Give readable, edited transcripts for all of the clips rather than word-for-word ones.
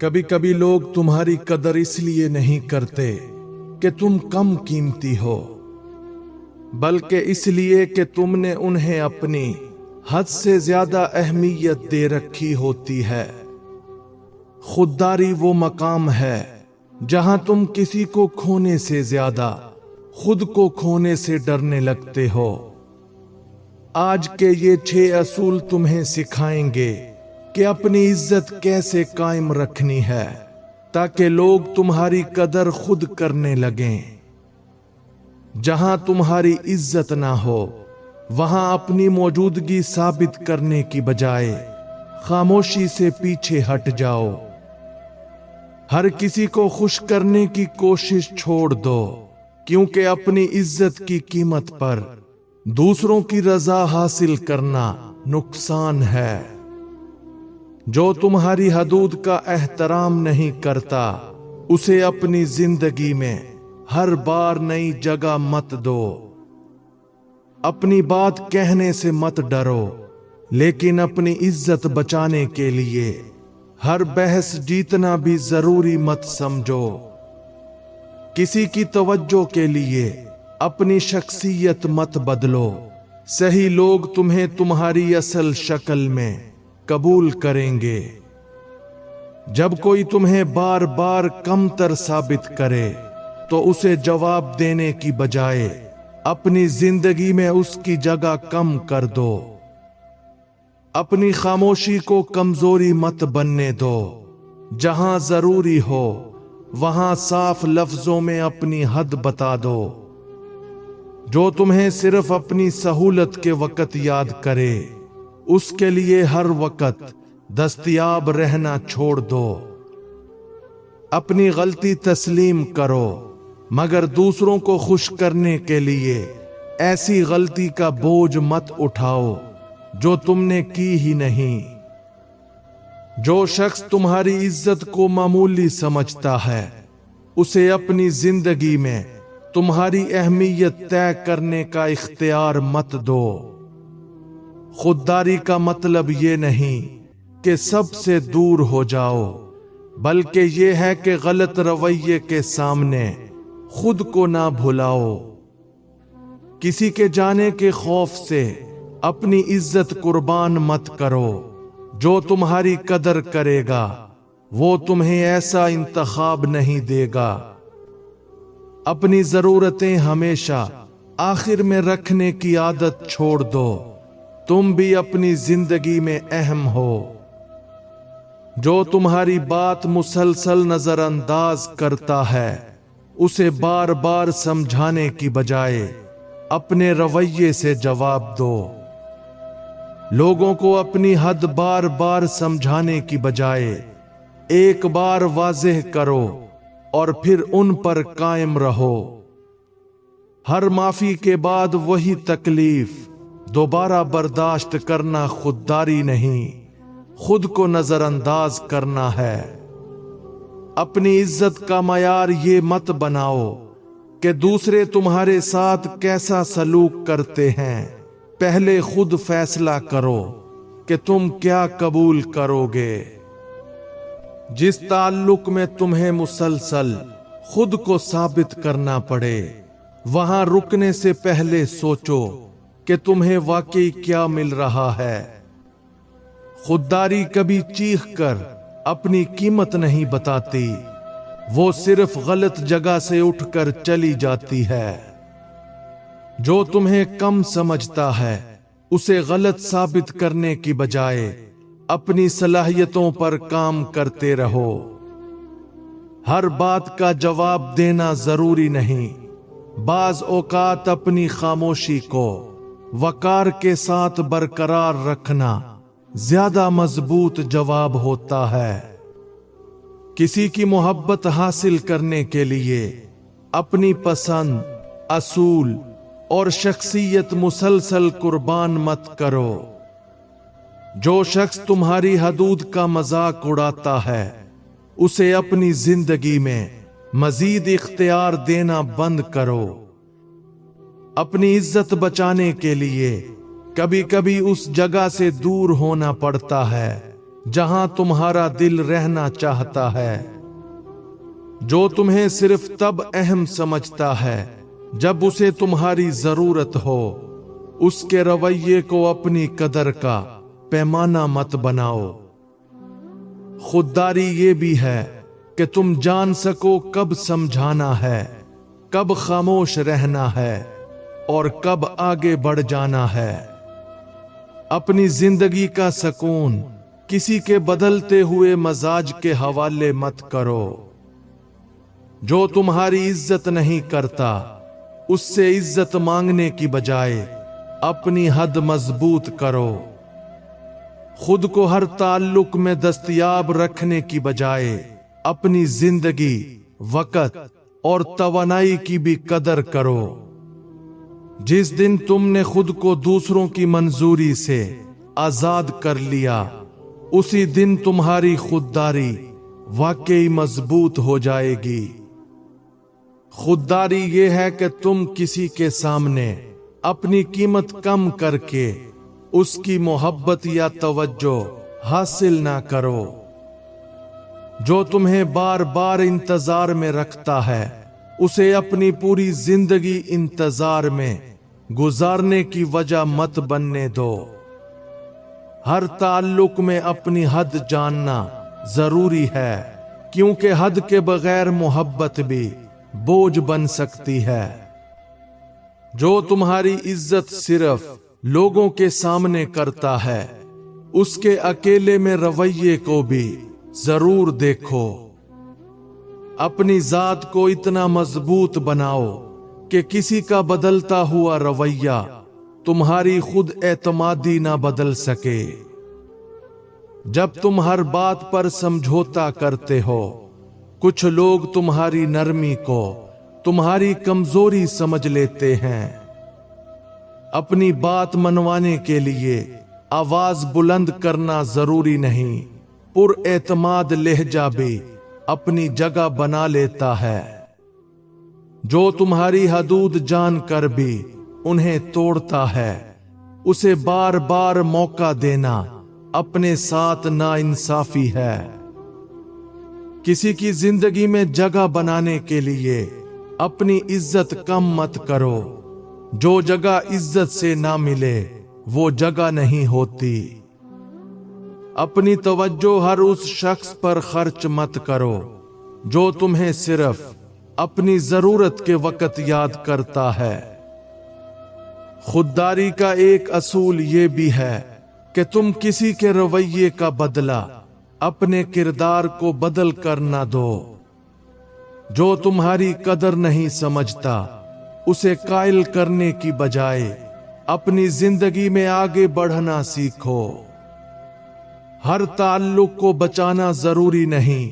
کبھی کبھی لوگ تمہاری قدر اس لیے نہیں کرتے کہ تم کم قیمتی ہو، بلکہ اس لیے کہ تم نے انہیں اپنی حد سے زیادہ اہمیت دے رکھی ہوتی ہے۔ خودداری وہ مقام ہے جہاں تم کسی کو کھونے سے زیادہ خود کو کھونے سے ڈرنے لگتے ہو۔ آج کے یہ 6 اصول تمہیں سکھائیں گے کہ اپنی عزت کیسے قائم رکھنی ہے تاکہ لوگ تمہاری قدر خود کرنے لگیں۔ جہاں تمہاری عزت نہ ہو وہاں اپنی موجودگی ثابت کرنے کی بجائے خاموشی سے پیچھے ہٹ جاؤ۔ ہر کسی کو خوش کرنے کی کوشش چھوڑ دو، کیونکہ اپنی عزت کی قیمت پر دوسروں کی رضا حاصل کرنا نقصان ہے۔ جو تمہاری حدود کا احترام نہیں کرتا اسے اپنی زندگی میں ہر بار نئی جگہ مت دو۔ اپنی بات کہنے سے مت ڈرو، لیکن اپنی عزت بچانے کے لیے ہر بحث جیتنا بھی ضروری مت سمجھو۔ کسی کی توجہ کے لیے اپنی شخصیت مت بدلو۔ صحیح لوگ تمہیں تمہاری اصل شکل میں قبول کریں گے۔ جب کوئی تمہیں بار بار کمتر ثابت کرے تو اسے جواب دینے کی بجائے اپنی زندگی میں اس کی جگہ کم کر دو۔ اپنی خاموشی کو کمزوری مت بننے دو۔ جہاں ضروری ہو وہاں صاف لفظوں میں اپنی حد بتا دو۔ جو تمہیں صرف اپنی سہولت کے وقت یاد کرے اس کے لیے ہر وقت دستیاب رہنا چھوڑ دو۔ اپنی غلطی تسلیم کرو، مگر دوسروں کو خوش کرنے کے لیے ایسی غلطی کا بوجھ مت اٹھاؤ جو تم نے کی ہی نہیں۔ جو شخص تمہاری عزت کو معمولی سمجھتا ہے اسے اپنی زندگی میں تمہاری اہمیت طے کرنے کا اختیار مت دو۔ خودداری کا مطلب یہ نہیں کہ سب سے دور ہو جاؤ، بلکہ یہ ہے کہ غلط رویے کے سامنے خود کو نہ بھلاؤ۔ کسی کے جانے کے خوف سے اپنی عزت قربان مت کرو۔ جو تمہاری قدر کرے گا وہ تمہیں ایسا انتخاب نہیں دے گا۔ اپنی ضرورتیں ہمیشہ آخر میں رکھنے کی عادت چھوڑ دو۔ تم بھی اپنی زندگی میں اہم ہو۔ جو تمہاری بات مسلسل نظر انداز کرتا ہے اسے بار بار سمجھانے کی بجائے اپنے رویے سے جواب دو۔ لوگوں کو اپنی حد بار بار سمجھانے کی بجائے ایک بار واضح کرو اور پھر ان پر قائم رہو۔ ہر معافی کے بعد وہی تکلیف دوبارہ برداشت کرنا خودداری نہیں، خود کو نظر انداز کرنا ہے۔ اپنی عزت کا معیار یہ مت بناؤ کہ دوسرے تمہارے ساتھ کیسا سلوک کرتے ہیں، پہلے خود فیصلہ کرو کہ تم کیا قبول کرو گے۔ جس تعلق میں تمہیں مسلسل خود کو ثابت کرنا پڑے وہاں رکنے سے پہلے سوچو کہ تمہیں واقعی کیا مل رہا ہے۔ خودداری کبھی چیخ کر اپنی قیمت نہیں بتاتی، وہ صرف غلط جگہ سے اٹھ کر چلی جاتی ہے۔ جو تمہیں کم سمجھتا ہے اسے غلط ثابت کرنے کی بجائے اپنی صلاحیتوں پر کام کرتے رہو۔ ہر بات کا جواب دینا ضروری نہیں، بعض اوقات اپنی خاموشی کو وقار کے ساتھ برقرار رکھنا زیادہ مضبوط جواب ہوتا ہے۔ کسی کی محبت حاصل کرنے کے لیے اپنی پسند، اصول اور شخصیت مسلسل قربان مت کرو۔ جو شخص تمہاری حدود کا مذاق اڑاتا ہے اسے اپنی زندگی میں مزید اختیار دینا بند کرو۔ اپنی عزت بچانے کے لیے کبھی کبھی اس جگہ سے دور ہونا پڑتا ہے जहां तुम्हारा दिल रहना चाहता है। जो तुम्हें सिर्फ तब अहम समझता है जब उसे तुम्हारी जरूरत हो, उसके रवैये को अपनी कदर का पैमाना मत बनाओ। खुददारी ये भी है कि तुम जान सको कब समझाना है, कब खामोश रहना है और कब आगे बढ़ जाना है। अपनी जिंदगी का सुकून किसी के बदलते हुए मजाज के हवाले मत करो। जो तुम्हारी इज्जत नहीं करता, उससे इज्जत मांगने की बजाय अपनी हद मजबूत करो। खुद को हर ताल्लुक में दस्तयाब रखने की बजाय अपनी जिंदगी, वक़्त और तवानाई की भी कदर करो। जिस दिन तुमने खुद को दूसरों की मंजूरी से आजाद कर लिया, उसी दिन तुम्हारी खुददारी वाकई मजबूत हो जाएगी। खुददारी ये है कि तुम किसी के सामने अपनी कीमत कम करके उसकी मोहब्बत या तवज्जो हासिल ना करो। जो तुम्हें बार बार इंतजार में रखता है, उसे अपनी पूरी जिंदगी इंतजार में गुजारने की वजह मत बनने दो। हर ताल्लुक में अपनी हद जानना जरूरी है, क्योंकि हद के बगैर मोहब्बत भी बोझ बन सकती है। जो तुम्हारी इज्जत सिर्फ लोगों के सामने करता है, उसके अकेले में रवैये को भी जरूर देखो। अपनी जात को इतना मजबूत बनाओ कि किसी का बदलता हुआ रवैया तुम्हारी खुद एतमादी ना बदल सके। जब तुम हर बात पर समझौता करते हो, कुछ लोग तुम्हारी नरमी को तुम्हारी कमजोरी समझ लेते हैं। अपनी बात मनवाने के लिए आवाज बुलंद करना जरूरी नहीं, पुरएतमाद लहजा भी अपनी जगह बना लेता है। जो तुम्हारी हदूद जानकर भी उन्हें तोड़ता है, उसे बार बार मौका देना अपने साथ नाइंसाफी है। किसी की जिंदगी में जगह बनाने के लिए अपनी इज्जत कम मत करो। जो जगह इज्जत से ना मिले, वो जगह नहीं होती। अपनी तवज्जो हर उस शख्स पर खर्च मत करो जो तुम्हें सिर्फ अपनी जरूरत के वक्त याद करता है। खुददारी का एक असूल ये भी है कि तुम किसी के रवैये का बदला अपने किरदार को बदल कर न दो। जो तुम्हारी कदर नहीं समझता, उसे कायल करने की बजाय अपनी जिंदगी में आगे बढ़ना सीखो। हर ताल्लुक को बचाना जरूरी नहीं,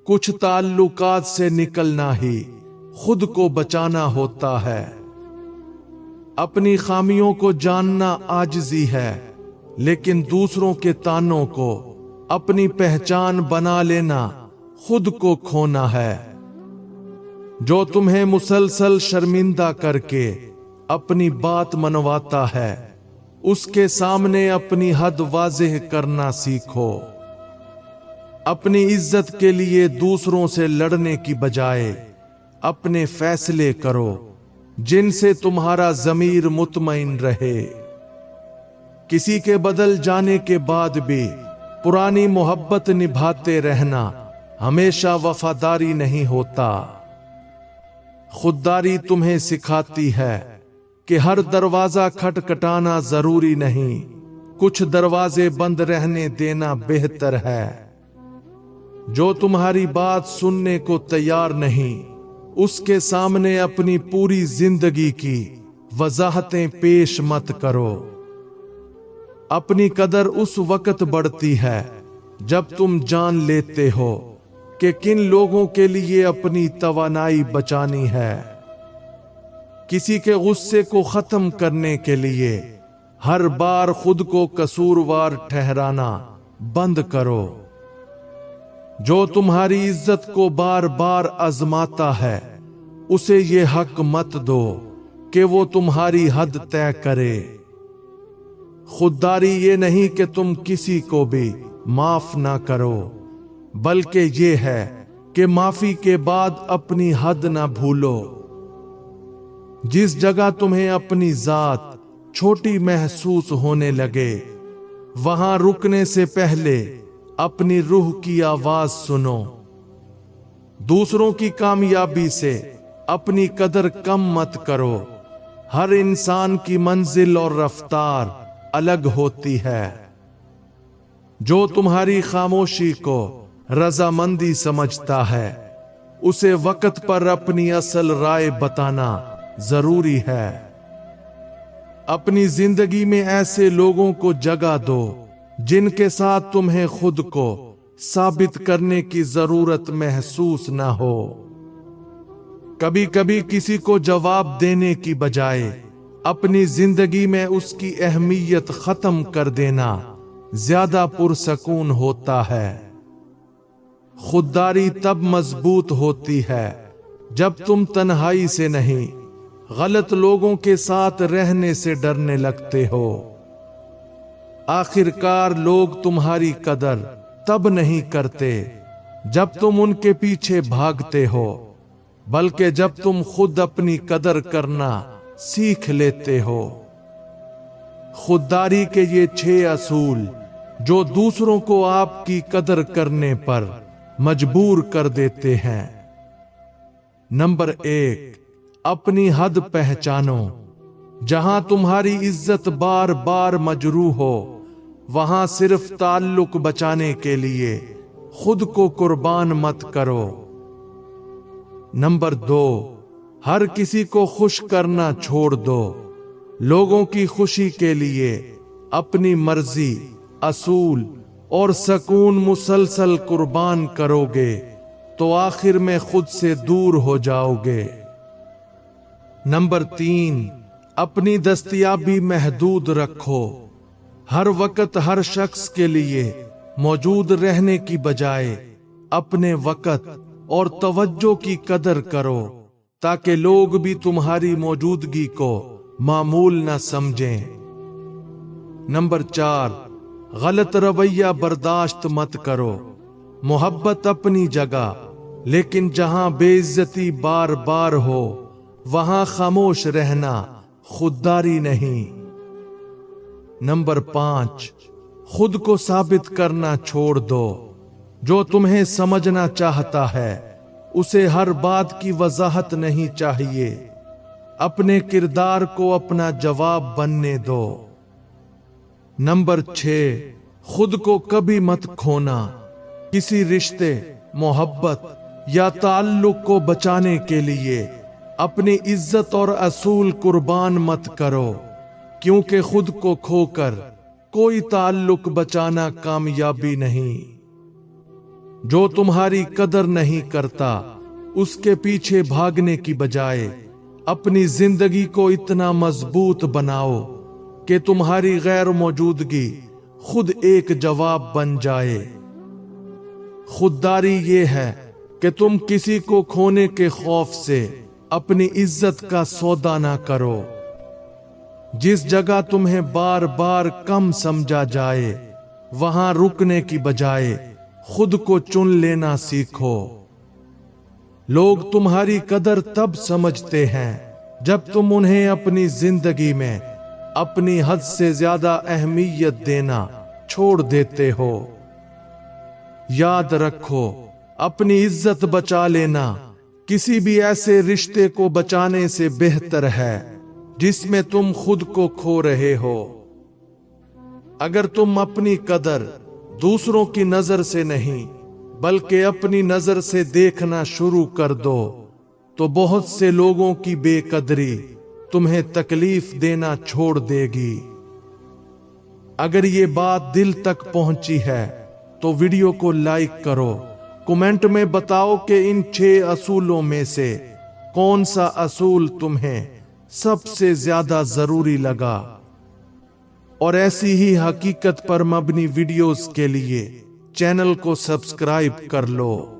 कुछ ताल्लुकात से निकलना ही खुद को बचाना होता है। अपनी खामियों को जानना आजिज़ी है, लेकिन दूसरों के तानों को अपनी पहचान बना लेना खुद को खोना है। जो तुम्हें मुसलसल शर्मिंदा करके अपनी बात मनवाता है, उसके सामने अपनी हद वाज़ेह करना सीखो। अपनी इज्जत के लिए दूसरों से लड़ने की बजाय अपने फैसले करो जिनसे तुम्हारा ज़मीर मुतमईन रहे। किसी के बदल जाने के बाद भी पुरानी मोहब्बत निभाते रहना हमेशा वफादारी नहीं होता। खुददारी तुम्हें सिखाती है कि हर दरवाजा खटखटाना जरूरी नहीं, कुछ दरवाजे बंद रहने देना बेहतर है। जो तुम्हारी बात सुनने को तैयार नहीं, उसके सामने अपनी पूरी जिंदगी की वजाहतें पेश मत करो। अपनी कदर उस वक्त बढ़ती है जब तुम जान लेते हो कि किन लोगों के लिए अपनी तवानाई बचानी है। किसी के गुस्से को खत्म करने के लिए हर बार खुद को कसूरवार ठहराना बंद करो। जो तुम्हारी इज्जत को बार बार आजमाता है, उसे ये हक मत दो कि वो तुम्हारी हद तय करे। खुददारी ये नहीं कि तुम किसी को भी माफ ना करो, बल्कि ये है कि माफी के बाद अपनी हद ना भूलो। जिस जगह तुम्हें अपनी जात छोटी महसूस होने लगे, वहां रुकने से पहले अपनी रूह की आवाज सुनो। दूसरों की कामयाबी से अपनी कदर कम मत करो। हर इंसान की मंजिल और रफ्तार अलग होती है। जो तुम्हारी खामोशी को रजामंदी समझता है, उसे वक्त पर अपनी असल राय बताना जरूरी है। अपनी जिंदगी में ऐसे लोगों को जगह दो जिनके साथ तुम्हें खुद को साबित करने की जरूरत महसूस ना हो। कभी कभी किसी को जवाब देने की बजाय अपनी जिंदगी में उसकी अहमियत खत्म कर देना ज्यादा पुरसकून होता है। खुददारी तब मजबूत होती है जब तुम तन्हाई से नहीं, गलत लोगों के साथ रहने से डरने लगते हो। आखिरकार लोग तुम्हारी कदर तब नहीं करते जब तुम उनके पीछे भागते हो, बल्कि जब तुम खुद अपनी कदर करना सीख लेते हो। खुददारी के ये 6 असूल जो दूसरों को आपकी कदर करने पर मजबूर कर देते हैं। नंबर 1, अपनी हद पहचानो। जहां तुम्हारी इज्जत बार बार मजरूह हो, वहां सिर्फ ताल्लुक बचाने के लिए खुद को कुर्बान मत करो। नंबर 2, हर किसी को खुश करना छोड़ दो। लोगों की खुशी के लिए अपनी मर्जी, असूल और सकून मुसलसल कुर्बान करोगे तो आखिर में खुद से दूर हो जाओगे। नंबर 3, अपनी दस्तयाबी महदूद रखो। हर वक्त हर शख्स के लिए मौजूद रहने की बजाय अपने वक्त और तवज्जो की कदर करो, ताकि लोग भी तुम्हारी मौजूदगी को मामूल न समझें। नंबर 4, गलत रवैया बर्दाश्त मत करो। मोहब्बत अपनी जगह, लेकिन जहां बेइज्जती बार बार हो, वहां खामोश रहना खुददारी नहीं। नंबर 5, खुद को साबित करना छोड़ दो। जो तुम्हें समझना चाहता है, उसे हर बात की वजाहत नहीं चाहिए। अपने किरदार को अपना जवाब बनने दो। नंबर 6, खुद को कभी मत खोना। किसी रिश्ते, मोहब्बत या ताल्लुक को बचाने के लिए अपनी इज्जत और असूल कुर्बान मत करो, क्योंकि खुद को खोकर कोई ताल्लुक बचाना कामयाबी नहीं। जो तुम्हारी कदर नहीं करता, उसके पीछे भागने की बजाय अपनी जिंदगी को इतना मजबूत बनाओ कि तुम्हारी गैर मौजूदगी खुद एक जवाब बन जाए। खुददारी ये है कि तुम किसी को खोने के खौफ से अपनी इज्जत का सौदा ना करो। जिस जगह तुम्हें बार बार कम समझा जाए, वहां रुकने की बजाय खुद को चुन लेना सीखो। लोग तुम्हारी कदर तब समझते हैं जब तुम उन्हें अपनी जिंदगी में अपनी हद से ज्यादा अहमियत देना छोड़ देते हो। याद रखो, अपनी इज्जत बचा लेना किसी भी ऐसे रिश्ते को बचाने से बेहतर है जिसमें तुम खुद को खो रहे हो। अगर तुम अपनी कदर दूसरों की नजर से नहीं, बल्कि अपनी नजर से देखना शुरू कर दो, तो बहुत से लोगों की बेकदरी तुम्हें तकलीफ देना छोड़ देगी। अगर ये बात दिल तक पहुंची है तो वीडियो को लाइक करो। कमेंट में बताओ कि इन 6 असूलों में से कौन सा असूल तुम्हें सबसे ज्यादा जरूरी लगा। और ऐसी ही हकीकत पर मबनी वीडियोस के लिए चैनल को सब्सक्राइब कर लो।